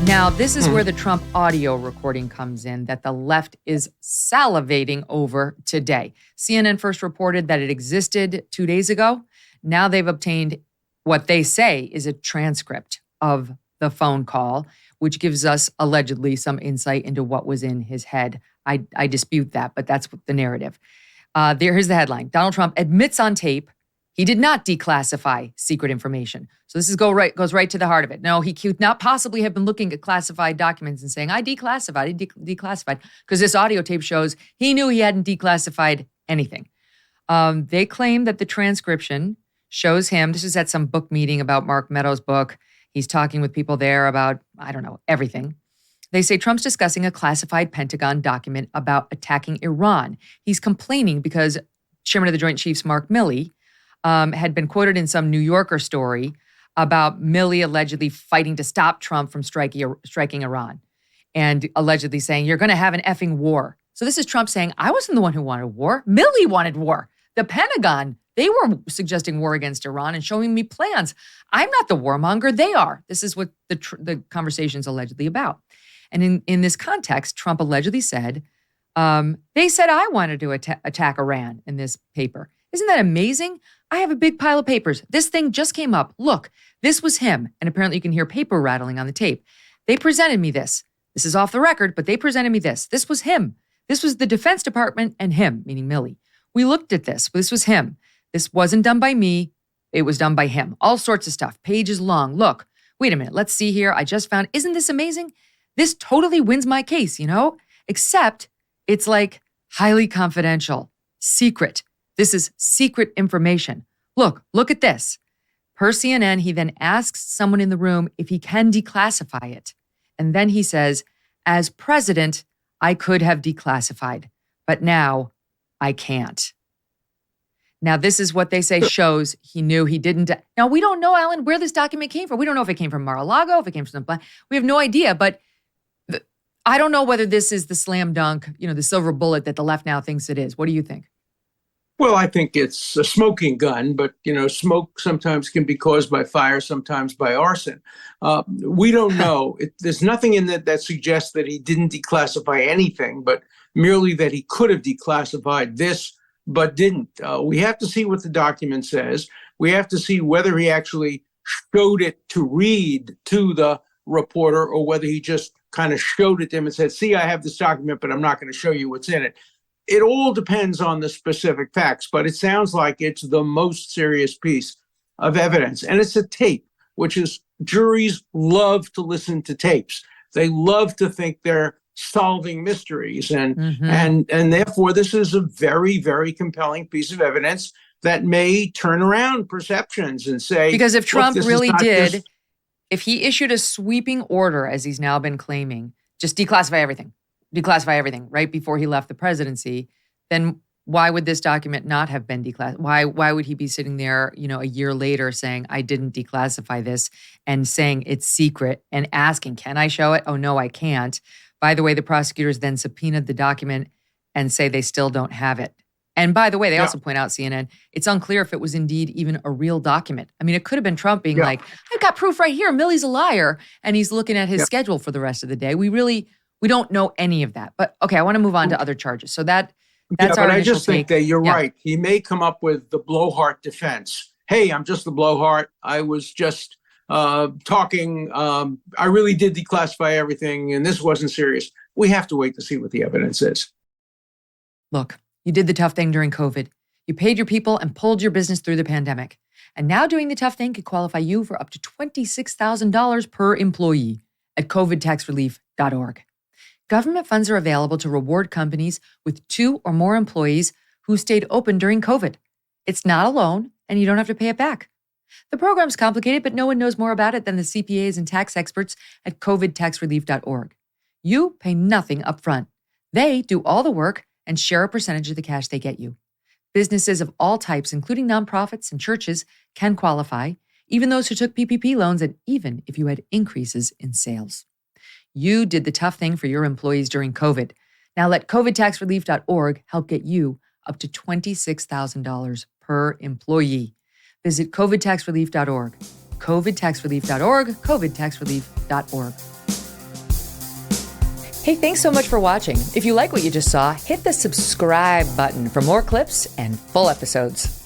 Now, this is where the Trump audio recording comes in that the left is salivating over today. CNN first reported that it existed 2 days ago. Now they've obtained what they say is a transcript of the phone call, which gives us allegedly some insight into what was in his head. I dispute that, but that's the narrative. Here's the headline. Donald Trump admits on tape he did not declassify secret information. So this goes right to the heart of it. No, he could not possibly have been looking at classified documents and saying, I declassified, because this audio tape shows he knew he hadn't declassified anything. They claim that the transcription shows him, this is at some book meeting about Mark Meadows' book. He's talking with people there about, I don't know, everything. They say Trump's discussing a classified Pentagon document about attacking Iran. He's complaining because Chairman of the Joint Chiefs, Mark Milley, had been quoted in some New Yorker story about Milley allegedly fighting to stop Trump from striking Iran and allegedly saying, you're going to have an effing war. So this is Trump saying, I wasn't the one who wanted war. Milley wanted war. The Pentagon, they were suggesting war against Iran and showing me plans. I'm not the warmonger. They are. This is what the conversation's allegedly about. And in this context, Trump allegedly said, they said I wanted to attack Iran in this paper. Isn't that amazing? I have a big pile of papers. This thing just came up. Look, this was him. And apparently you can hear paper rattling on the tape. They presented me this. This is off the record, but they presented me this. This was him. This was the Defense Department and him, meaning Milley. We looked at this. This was him. This wasn't done by me. It was done by him. All sorts of stuff. Pages long. Look, wait a minute. Let's see here. I just found, isn't this amazing? This totally wins my case, except it's like highly confidential, secret. This is secret information. Look at this. Per CNN, he then asks someone in the room if he can declassify it. And then he says, as president, I could have declassified, but now I can't. Now, this is what they say shows he knew he didn't. Now, we don't know, Alan, where this document came from. We don't know if it came from Mar-a-Lago, if it came from we have no idea, but I don't know whether this is the slam dunk, the silver bullet that the left now thinks it is. What do you think? Well, I think it's a smoking gun, but, smoke sometimes can be caused by fire, sometimes by arson. We don't know. There's nothing in that suggests that he didn't declassify anything, but merely that he could have declassified this, but didn't. We have to see what the document says. We have to see whether he actually showed it to read to the reporter or whether he just kind of showed it to him and said, see, I have this document, but I'm not going to show you what's in it. It all depends on the specific facts, but it sounds like it's the most serious piece of evidence. And it's a tape, which is juries love to listen to tapes. They love to think they're solving mysteries. And therefore, this is a very, very compelling piece of evidence that may turn around perceptions and say, because if Trump really did, if he issued a sweeping order, as he's now been claiming, just declassify everything right before he left the presidency, then why would this document not have been declassified? Why would he be sitting there, a year later saying, I didn't declassify this and saying it's secret and asking, can I show it? Oh, no, I can't. By the way, the prosecutors then subpoenaed the document and say they still don't have it. And by the way, they also point out, CNN, it's unclear if it was indeed even a real document. I mean, it could have been Trump being like, I've got proof right here. Milley's a liar. And he's looking at his schedule for the rest of the day. We don't know any of that. But okay, I want to move on to other charges. So that's our initial but I just think take. that you're right. He may come up with the blowhard defense. Hey, I'm just the blowhard. I was just talking. I really did declassify everything, and this wasn't serious. We have to wait to see what the evidence is. Look, you did the tough thing during COVID. You paid your people and pulled your business through the pandemic. And now doing the tough thing could qualify you for up to $26,000 per employee at covidtaxrelief.org. Government funds are available to reward companies with 2 or more employees who stayed open during COVID. It's not a loan, and you don't have to pay it back. The program's complicated, but no one knows more about it than the CPAs and tax experts at covidtaxrelief.org. You pay nothing up front. They do all the work and share a percentage of the cash they get you. Businesses of all types, including nonprofits and churches, can qualify, even those who took PPP loans and even if you had increases in sales. You did the tough thing for your employees during COVID. Now let covidtaxrelief.org help get you up to $26,000 per employee. Visit covidtaxrelief.org. covidtaxrelief.org, covidtaxrelief.org. Hey, thanks so much for watching. If you like what you just saw, hit the subscribe button for more clips and full episodes.